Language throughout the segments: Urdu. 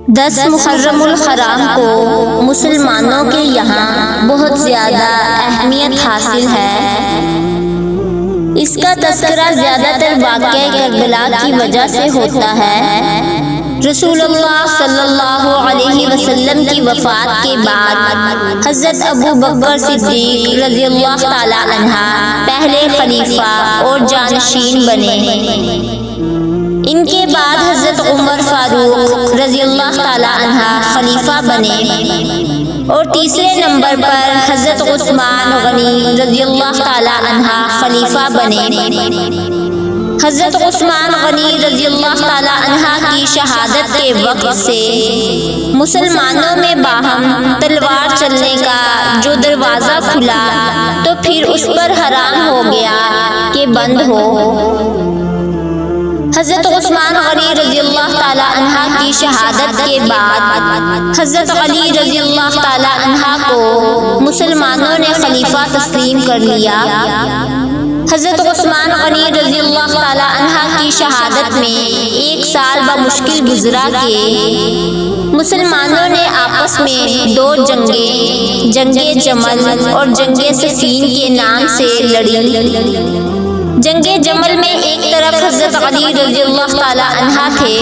10 محرم الحرام کو مسلمانوں کے یہاں بہت زیادہ اہمیت حاصل ہے۔ اس کا تذکرہ زیادہ تر واقعہ کربلا کی وجہ سے ہوتا ہے۔ رسول اللہ صلی اللہ علیہ وسلم کی وفات کے بعد حضرت ابو بکر صدیق رضی اللہ تعالی عنہ پہلے خلیفہ اور جانشین بنے۔ ان کے بعد حضرت عمر فاروق رضی اللہ تعالی عنہ خلیفہ بنے اور تیسرے نمبر پر حضرت عثمان غنی رضی اللہ تعالی عنہ خلیفہ بنے۔ حضرت عثمان غنی رضی اللہ تعالی عنہ کی شہادت کے وقت سے مسلمانوں میں باہم تلوار چلنے کا جو دروازہ کھلا تو پھر اس پر حرام ہو گیا کہ بند ہو۔ حضرت عثمان غنی رضی اللہ تعالی عنہ کی شہادت کے بعد حضرت علی رضی اللہ تعالی عنہ کو مسلمانوں نے خلیفہ تسلیم کر لیا۔ حضرت عثمان غنی رضی اللہ تعالی عنہ کی شہادت میں 1 سال بمشکل گزرا کہ مسلمانوں نے آپس میں 2 جنگیں، جنگ جمل اور جنگ صفین کے نام سے لڑی۔ جنگ جمل میں ایک طرف حضرت علی رضی اللہ تعالی عنہ تھے،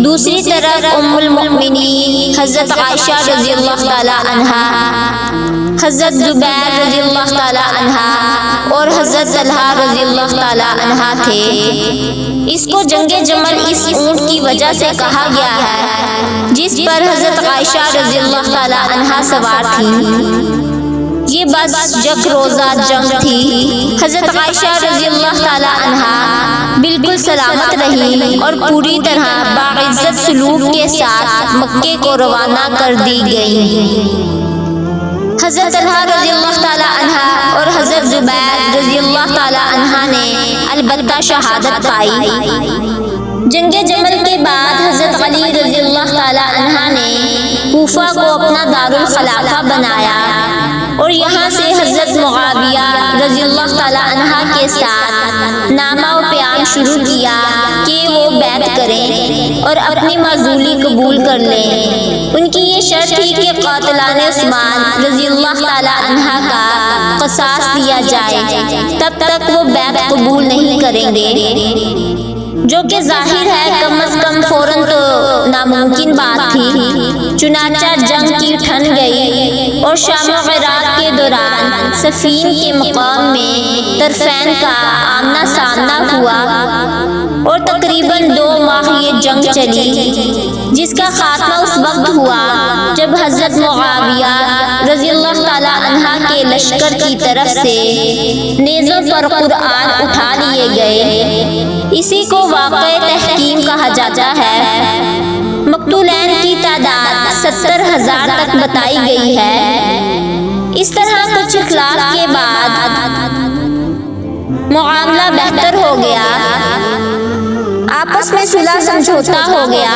دوسری طرف ام المؤمنین حضرت عائشہ رضی اللہ تعالی عنہ، حضرت زبیر رضی اللہ تعالی عنہ اور حضرت طلحہ رضی اللہ تعالی عنہ تھے۔ اس کو جنگ جمل اس اونٹ کی وجہ سے کہا گیا ہے جس پر حضرت عائشہ رضی اللہ تعالی عنہ سوار تھی۔ یہ بس یک روزہ جنگ تھی۔ حضرت عائشہ رضی اللہ تعالی عنہ بالکل سلامت رہی اور پوری طرح باعزت سلوک کے ساتھ مکے کو روانہ کر دی گئی۔ حضرت طلحہ رضی اللہ تعالی عنہ اور حضرت زبیر رضی اللہ تعالی عنہ نے البتہ شہادت پائی۔ جنگ جمل کے بعد حضرت علی رضی اللہ تعالی عنہ نے کوفہ کو اپنا دارالخلافہ بنایا اور یہاں سے حضرت معاویہ رضی اللہ تعالی عنہ کے ساتھ نامہ و پیام شروع کیا کہ وہ بیعت کریں اور اپنی معزولی قبول کر لیں۔ ان کی یہ شرط تھی کہ قاتلان عثمان رضی اللہ تعالی عنہ کا قصاص دیا جائے، تب تک وہ بیعت قبول نہیں کریں گے، جو کہ ظاہر ہے کم از کم فوراً تو ناممکن بات تھی۔ چنانچہ جنگ کی ٹھن گئی اور شام و عراق کے دوران صفین کے مقام میں طرفین کا آمنا سامنا ہوا اور تقریباً 2 ماہ یہ جنگ چلی، جس کا خاتمہ اس وقت ہوا جب حضرت معاویہ رضی اللہ تعالی عنہ کے لشکر کی طرف سے نیزوں پر قرآن اٹھا لیے گئے۔ اسی کو واقعہ تحکیم کہا جاتا ہے۔ مقتولین کی تعداد 70,000 تک بتائی گئی ہے۔ اس طرح کچھ اخلاق کے بعد معاملہ بہتر ہو گیا، آپس میں صلح سمجھوتا ہو گیا۔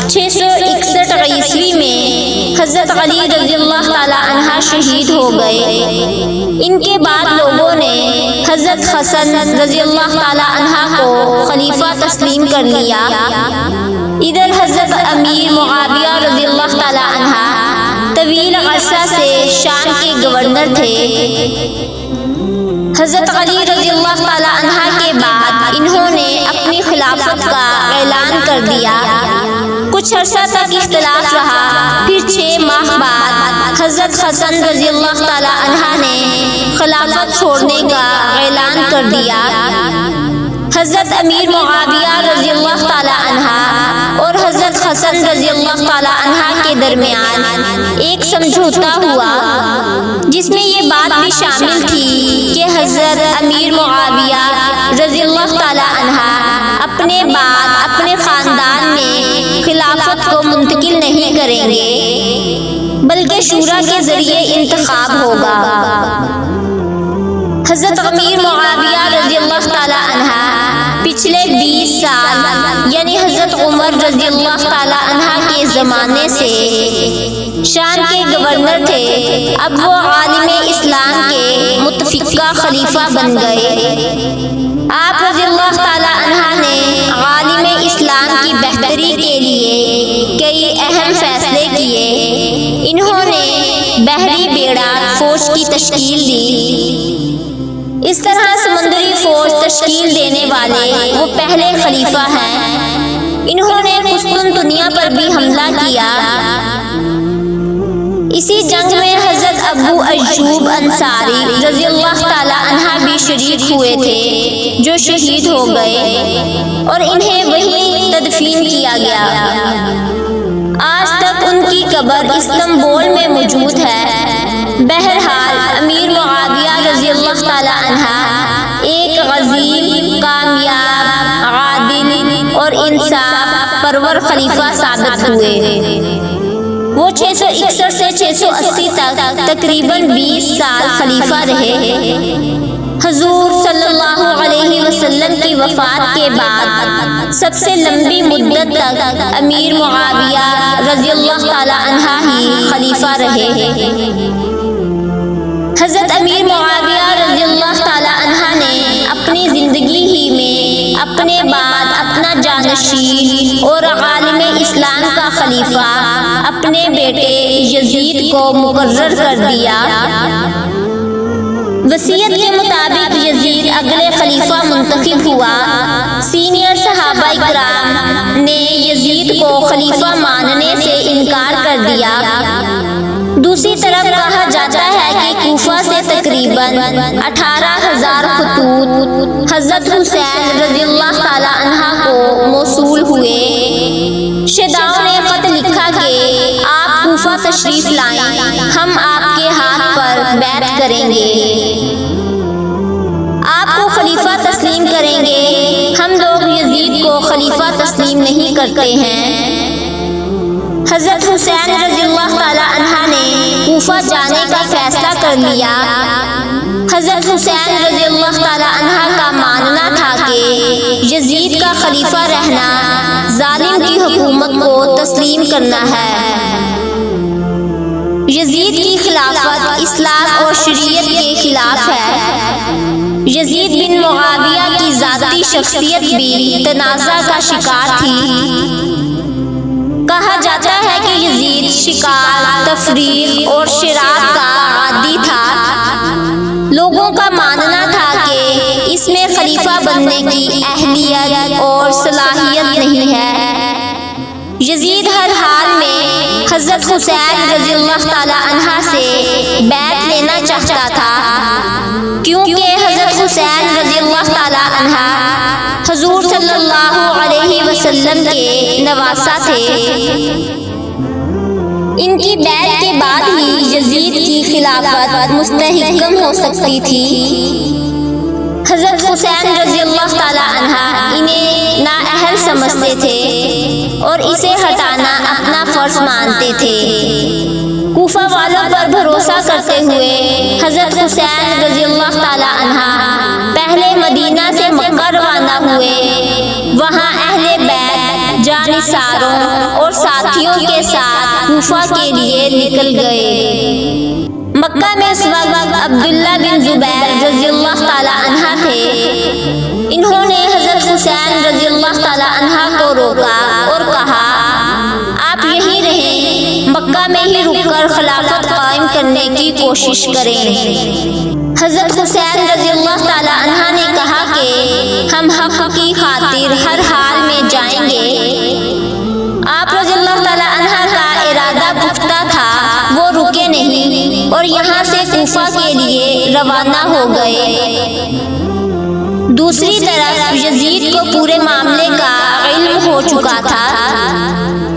661 عیسوی میں حضرت علی رضی اللہ تعالی عنہ شہید ہو گئے۔ ان کے بعد لوگوں نے حضرت حسن رضی اللہ تعالی عنہ کو خلیفہ تسلیم کر لیا۔ ادھر حضرت امیر معاویہ رضی اللہ تعالی عنہ طویل عرصہ سے شام کے گورنر تھے۔ حضرت علی رضی اللہ تعالی عنہ کے بعد انہوں نے اپنی خلافت کا اعلان کر دیا۔ کچھ عرصہ تک اختلاف رہا، پھر 6 ماہ بعد حضرت حسن رضی اللہ تعالی عنہ نے خلافت چھوڑنے کا اعلان کر دیا۔ حضرت امیر معاویہ رضی اللہ تعالی عنہ اور حضرت حسن رضی اللہ تعالی عنہ کے درمیان ایک سمجھوتا ہوا، جس میں یہ بات بھی شامل تھی کہ حضرت امیر معاویہ رضی اللہ تعالی عنہ اپنے بعد اپنے خاندان میں خلافت کو منتقل نہیں کریں گے، بلکہ شورا کے ذریعے انتخاب ہوگا۔ حضرت امیر معاویہ رضی اللہ تعالی عنہ پچھلے 20 سال یعنی حضرت عمر رضی اللہ تعالی عنہ کے زمانے سے شام کے گورنر تھے۔ اب وہ عالم اسلام کے متفقہ خلیفہ بن گئے۔ آپ رضی اللہ تعالی عنہ نے عالم اسلام کی بہتری کے لیے کئی کئی اہم فیصلے کیے۔ انہوں نے بحری بیڑا فوج کی تشکیل دی۔ اس طرح سمندری فوج تشکیل دینے والے وہ پہلے خلیفہ ہیں۔ انہوں نے قسطنطنیہ پر بھی حملہ کیا۔ اسی جنگ میں حضرت ابو ایوب انصاری رضی اللہ تعالی عنہ بھی شریک ہوئے تھے، جو شہید ہو گئے اور انہیں وہیں تدفین کیا گیا۔ آج تک ان کی قبر استنبول میں موجود ہے۔ بہرحال امیر معاویہ رضی اللہ تعالی عنہ ایک غزیر، کامیاب، عادل اور انصاف پرور خلیفہ ثابت ہوئے۔ وہ 661 سے 680 تک تقریباً 20 سال خلیفہ رہے۔ حضور صلی اللہ علیہ وسلم کی وفات کے بعد سب سے لمبی مدت تک امیر معاویہ رضی اللہ تعالی عنہ ہی خلیفہ رہے۔ حضرت امیر معاویہ رضی اللہ تعالی عنہ نے اپنی زندگی ہی میں اپنے بعد اپنا جانشین اور عالم اسلام کا خلیفہ اپنے بیٹے یزید کو مقرر کر دیا۔ وصیت کے مطابق یزید اگلے خلیفہ منتخب ہوا۔ سینئر صحابہ کرام نے یزید کو خلیفہ ماننے سے انکار کر دیا۔ دوسری طرف کہا جاتا ہے کہ کوفہ سے تقریباً 18,000 خطوط حضرت حسین رضی اللہ تعالی عنہ کو موصول ہوئے۔ شیعوں نے خط لکھا کہ آپ کوفہ تشریف لائیں، ہم آپ کے ہاتھ پر بیعت کریں گے، آپ کو خلیفہ تسلیم کریں گے۔ ہم لوگ یزید کو خلیفہ تسلیم نہیں کرتے ہیں۔ حضرت حسین رضی اللہ تعالی عنہ نے کوفہ جانے کا فیصلہ کر لیا۔ حضرت حسین رضی اللہ تعالی عنہ کا ماننا تھا کہ یزید کا خلیفہ رہنا ظالم کی حکومت کو تسلیم کرنا ہے۔ یزید کی خلافت اسلام اور شریعت کے خلاف ہے۔ یزید بن معاویہ کی ذاتی شخصیت بھی تنازع کا شکار تھی۔ کہا جاتا ہے کہ یزید شکار، تفریق اور شراب کا عادی تھا۔ لوگوں کا ماننا تھا کہ اس میں خلیفہ بننے کی اہلیت اور صلاحیت نہیں ہے۔ یزید ہر حال میں حضرت حسین رضی اللہ تعالی عنہ سے بیعت لینا چاہتا تھا، کیونکہ حضرت حسین رضی اللہ تعالی عنہ حضور صلی اللہ علیہ وسلم کے نواسہ تھے۔ ان کی بیعت کے بعد ہی یزید کی خلافت مستحکم ہو سکتی تھی۔ حضرت حسین رضی اللہ تعالی عنہ انہیں نااہل سمجھتے تھے اور اسے ہٹانا اپنا فرض مانتے تھے۔ کوفہ والوں پر بھروسہ کرتے ہوئے حضرت حسین رضی اللہ تعالی عنہ پہلے مدینہ سے مکہ روانہ ہوئے۔ وہاں اہل بیت، جانثاروں اور ساتھیوں کے ساتھ کوفہ کے لیے نکل گئے۔ مکہ میں اس وقت عبداللہ بن زبیر رضی اللہ تعالی عنہ تھے۔ انہوں نے حضرت حسین رضی اللہ تعالی عنہ کو روکا اور کہا، آپ یہیں رہیں، مکہ میں ہی رک کر خلافت قائم کرنے کی کوشش کریں۔ حضرت حسین رضی اللہ تعالی عنہ نے کہا کہ ہم حق کی خاطر ہر حال میں جائیں گے۔ آپ رضی اللہ تعالی عنہ کا ارادہ پختہ تھا، وہ رکے نہیں اور یہاں سے کوفہ کے لیے روانہ ہو گئے۔ دوسری طرف یزید کو پورے معاملے کا علم ہو چکا تھا۔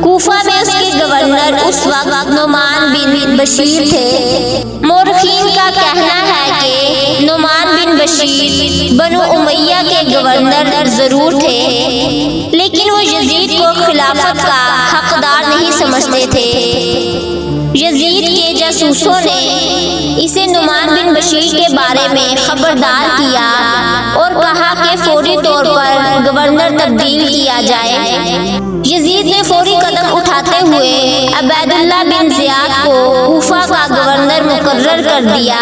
کوفہ میں اس کے گورنر اس وقت نعمان بن بشیر تھے۔ مورخین کا کہنا ہے کہ نعمان بن بشیر بنو امیہ کے گورنر ضرور تھے، لیکن وہ یزید کو خلافت کا حقدار نہیں سمجھتے تھے۔ یزید کے جاسوسوں نے اسے نعمان بن بشیر کے بارے میں خبردار کیا اور کہا کہ فوری طور پر گورنر تبدیل کیا جائے۔ یزید نے فوری قدم اٹھاتے ہوئے عبیداللہ بن زیاد کو کوفہ کا گورنر مقرر کر دیا۔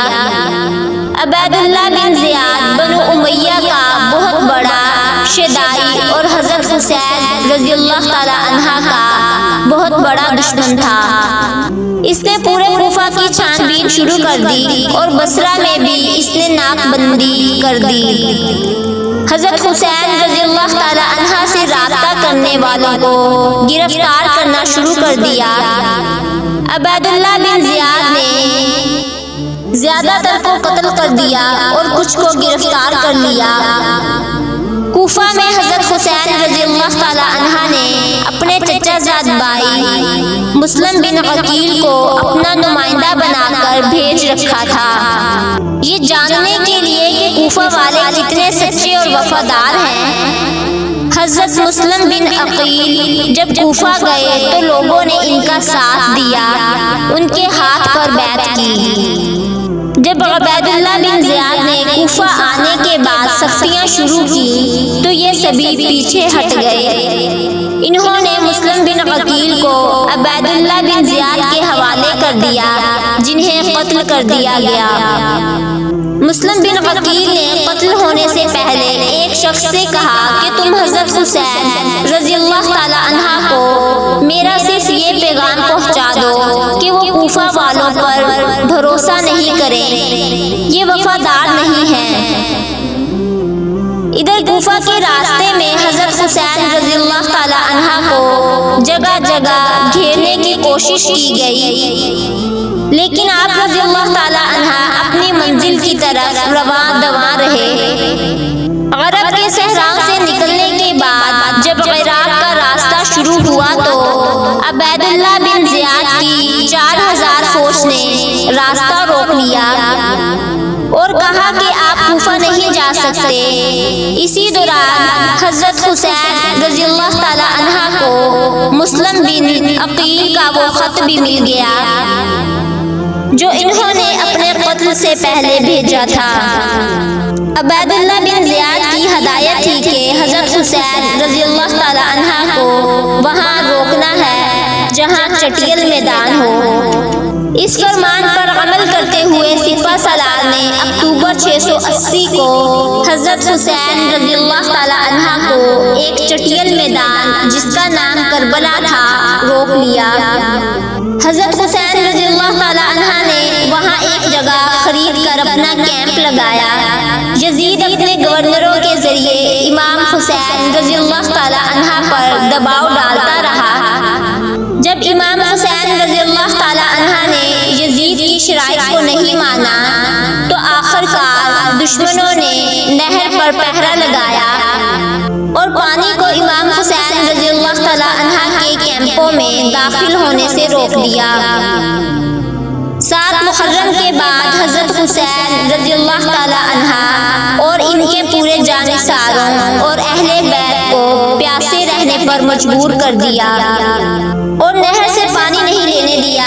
عبیداللہ بن زیاد بنو امیہ کا بہت بڑا شیدائی اور حضرت حسین رضی اللہ تعالی عنہ کا بہت بڑا دشمن تھا۔ اس نے پورے کوفہ کی چھان بین شروع کر دی اور بصرہ میں بھی اس نے ناک بندی کر دی۔ حضرت حسین رضی اللہ تعالی عنہ سے رابطہ کرنے والوں کو گرفتار کرنا شروع کر دیا۔ عبید اللہ بن زیاد نے زیادہ تر کو قتل کر دیا اور کچھ کو گرفتار کر لیا۔ کوفہ میں حضرت حسین رضی اللہ تعالی عنہ نے اپنے چچا زاد بھائی مسلم بن عقیل کو اپنا نمائندہ بنا کر بھیج رکھا تھا، یہ جاننے کے لیے کہ کوفہ والے کتنے سچے اور وفادار ہیں۔ حضرت مسلم بن عقیل جب کوفہ گئے تو لوگوں نے ان کا ساتھ دیا، ان کے ہاتھ پر بیعت کی۔ جب عبید اللہ بن زیاد نے کوفہ آنے کے بعد سختیاں شروع کی تو یہ سبھی پیچھے ہٹ گئے۔ انہوں نے مسلم بن عقیل کو عبید اللہ بن زیاد کے حوالے کر دیا، جنہیں قتل کر دیا گیا۔ مسلم بن عقیل نے قتل ہونے سے پہلے ایک شخص سے کہا کہ تم حضرت حسین رضی اللہ تعالی عنہ کو میرا صرف یہ پیغام پہنچا دو کہ وہ کوفہ والوں پر بھروسہ نہیں کریں، یہ وفادار نہیں ہیں۔ ادھر کوفہ کے راستے میں حضرت حسین رضی اللہ تعالی عنہ کو جگہ جگہ گھیرنے کی کوشش کی گئی، لیکن آپ رضی اللہ تعالی عنہ اپنی منزل کی طرف رواں دواں رہے۔ عرب کے صحراؤں سے نکلنے کے بعد جب عراق کا راستہ شروع ہوا تو عبید اللہ بن زیاد کی 4000 فوج نے راستہ روک لیا اور کہا کہ آپ کوفہ نہیں جا سکتے۔ اسی دوران حضرت حسین رضی اللہ تعالی عنہ کو مسلم بن عقیل کا وہ خط بھی مل گیا جو انہوں نے اپنے قتل سے پہلے بھیجا تھا۔ عبید اللہ بن زیاد کی ہدایت تھی کہ حضرت حسین رضی اللہ تعالی عنہ کو وہاں روکنا ہے جہاں چٹیل میدان ہو۔ اس فرمان پر عمل کرتے ہوئے سپہ سالار نے اکتوبر 680 کو حضرت حسین رضی اللہ تعالی عنہ کو ایک چٹیل میدان جس کا نام کربلا تھا روک لیا۔ حضرت حسین رضی اللہ تعالی عنہ نے وہاں ایک جگہ خرید کر اپنا کیمپ لگایا۔ یزید اپنے گورنروں کے ذریعے امام حسین رضی اللہ تعالی عنہ پر دباؤ ڈالتا رہا۔ جب امام حسین رضی اللہ تعالی عنہ نے یزید کی شرائط کو نہیں مانا تو آخر کار دشمنوں نے نہر پر پہرا لگایا اور پانی کو امام حسین رضی اللہ تعالی عنہ کے کیمپوں میں داخل ہونے سے روک دیا۔ 7 محرم کے بعد حضرت حسین رضی اللہ تعالی عنہ اور ان کے پورے جانثاروں اور اہل بیت کو پیاسے رہنے پر مجبور کر دیا اور نہر سے پانی نہیں لینے دیا۔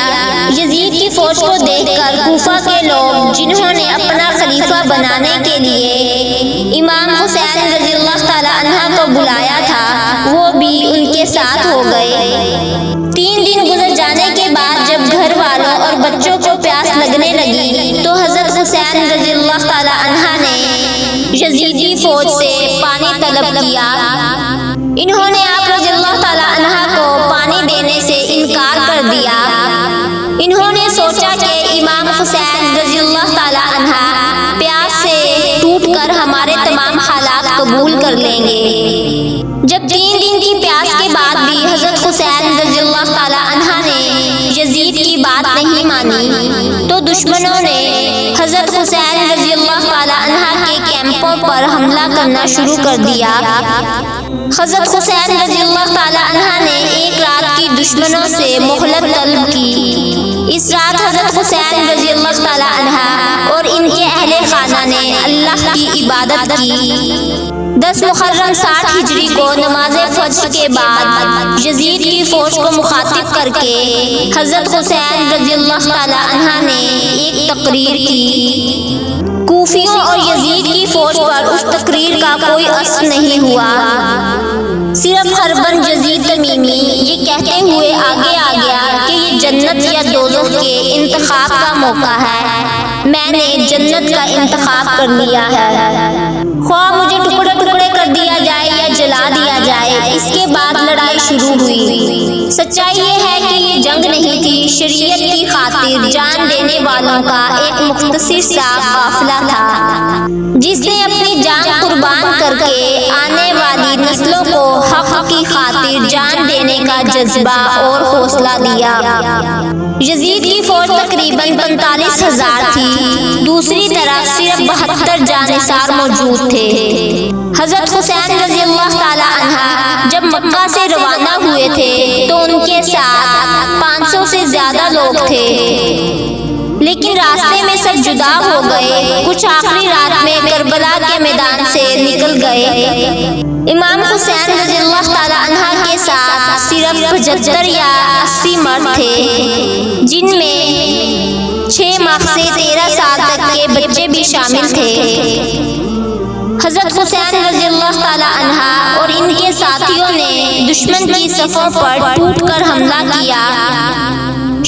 یزید کی فوج کو دیکھ کر کوفہ کے لوگ جنہوں نے اپنا خلیفہ بنانے کے لیے امام حسین رضی اللہ تعالی عنہ کو بلایا تھا وہ بھی ان کے ساتھ ہو گئے۔ 3 دن گزر جانے کے بعد جب گھر والوں اور بچوں کو پیاس لگنے لگی تو حضرت حسین رضی اللہ تعالی عنہ نے یزیدی فوج سے پانی طلب کیا۔ انہوں نے آپ رضی اللہ تعالی عنہ کو پانی دینے سے انکار کر دیا۔ انہوں نے سوچا کہ امام حسین رضی اللہ تعالی عنہ پیاس سے ٹوٹ کر ہمارے تمام حالات قبول کر لیں گے۔ جب 3 دن کی پیاس کے بعد بھی حضرت حسین رضی اللہ تعالی عنہ نے یزید کی بات نہیں مانی تو دشمنوں نے حضرت حسین رضی اللہ تعالی عنہ کے کیمپوں پر حملہ کرنا شروع کر دیا۔ حضرت حسین رضی اللہ تعالی عنہ نے ایک رات کی دشمنوں سے مہلت طلب کی۔ اس رات حضرت حسین رضی اللہ تعالی عنہ اور ان کے اہل خانہ نے اللہ کی عبادت کی۔ 10 محرم 60 ہجری کو نماز فجر کے بعد یزید کی فوج کو مخاطب کر کے حضرت حسین رضی اللہ تعالی عنہ نے ایک تقریر کی۔ کوفیوں اور یزید کی فوج پر اس تقریر کا کوئی اثر نہیں ہوا، صرف خربن یزید تمیمی یہ کہتے ہوئے آگے آ گیا کہ یہ جنت یا دوزخ کے انتخاب کا موقع ہے، میں نے جنت کا انتخاب کر لیا ہے، خواہ مجھے ٹکڑے ٹکڑے کر دیا جائے جلا دیا جائے۔ اس کے بعد لڑائی شروع ہوئی۔ سچائی یہ ہے کہ یہ جنگ نہیں تھی، شریعت کی خاطر جان دینے والوں کا ایک مختصر سا قافلہ تھا، جس نے اپنی جان قربان کر کے آنے والی نسلوں کو حق کی خاطر جان دینے کا جذبہ اور حوصلہ دیا۔ یزید کی فوج تقریباً 45,000 تھی، دوسری طرف صرف 72 جانثار موجود تھے۔ حضرت حسین رضی اللہ تعالی عنہ جب مکہ سے روانہ ہوئے تھے تو ان کے ساتھ 500 سے زیادہ لوگ تھے، لیکن راستے میں سب جدا ہو گئے۔ کچھ آخری رات میں کربلا کے میدان سے نکل گئے۔ امام حسین رضی اللہ تعالی عنہ کے ساتھ صرف 75 یا 80 مرد تھے، جن میں 6 ماہ سے 13 سال تک کے بچے بھی شامل تھے۔ حضرت حسین رضی اللہ تعالی عنہ اور ان کے ساتھیوں نے دشمن کی صفوں پر ٹوٹ کر حملہ کیا،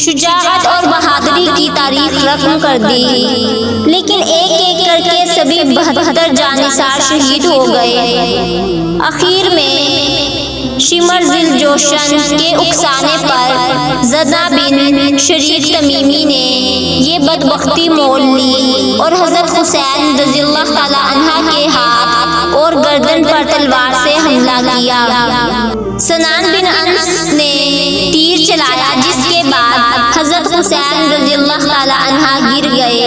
شجاعت اور بہادری کی تاریخ رقم کر دی، لیکن ایک ایک کر کے سبھی 72 جانثار شہید ہو گئے۔ آخر میں شمر ذل جوشن کے اکسانے پر زدہ بن شریک تمیمی نے یہ بدبختی مول لی اور حضرت حسین رضی اللہ تعالی عنہ کے ہاتھ اور گردن پر تلوار سے حملہ کیا۔ سنان بن انس نے تیر چلایا، جس کے بعد حضرت حسین رضی اللہ تعالی عنہ گر گئے۔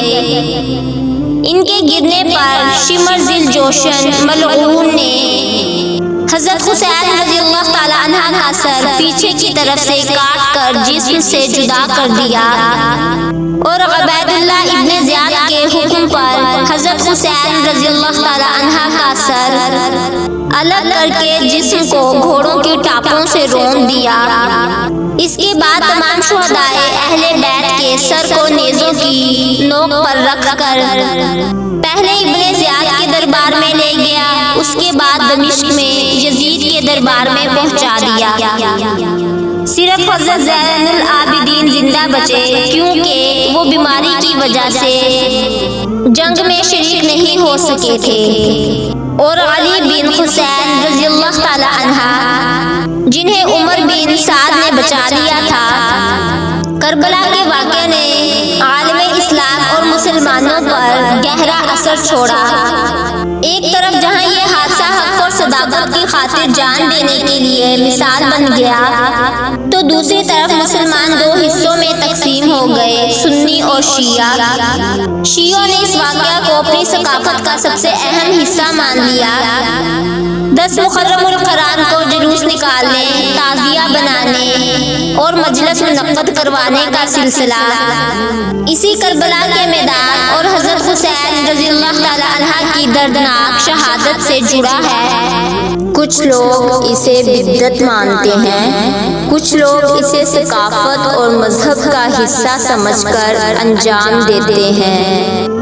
ان کے گرنے پر شمر ذل جوشن ملعون نے حضرت حسین رضی اللہ تعالی عنہ کا سر پیچھے کی طرف سے کاٹ کر جسم سے جدا کر دیا اور عبید اللہ ابن زیاد کے حکم پر حضرت حسین رضی اللہ تعالی عنہ کا سر الگ کر کے جسم کو گھوڑوں کی ٹاپوں سے رون دیا۔ اس کے بعد تمام شہدائے اہل بیت کے سر کو نیزوں کی نوک پر رکھ کر پہلے ابن زیاد کے دربار میں لے گیا، اس کے بعد دمشق میں یزید کے دربار میں پہنچا دیا۔ صرف حضرت زین العابدین زندہ بچے، کیونکہ وہ بیماری کی وجہ سے جنگ میں شریک نہیں ہو سکے تھے، اور علی بن حسین رضی اللہ تعالی عنہ جنہیں عمر بن سعد نے بچا لیا تھا۔ کربلا کے واقعے نے عالم اسلام اور مسلمانوں پر گہرا اثر چھوڑا۔ ایک طرف جہاں یہ حادثہ حق اور صداقت کی خاطر جان دینے کے لیے مثال بن گیا، تو دوسری طرف مسلمان 2 حصوں میں تقسیم ہو گئے، سنی اور شیعہ۔ شیعوں نے اس واقعہ کو اپنی ثقافت کا سب سے اہم حصہ مان لیا۔ 10 محرم القرآن کو جلوس نکالنے، تعزیہ بنانے اور مجلس منعقد کروانے کا سلسلہ اسی کربلا کے میدان اور حضرت حسین رضی اللہ تعالی عنہ کی دردناک شہادت سے جڑا ہے۔ کچھ لوگ اسے بدعت مانتے ہیں، کچھ لوگ اسے ثقافت اور مذہب کا حصہ سمجھ کر انجام دیتے ہیں۔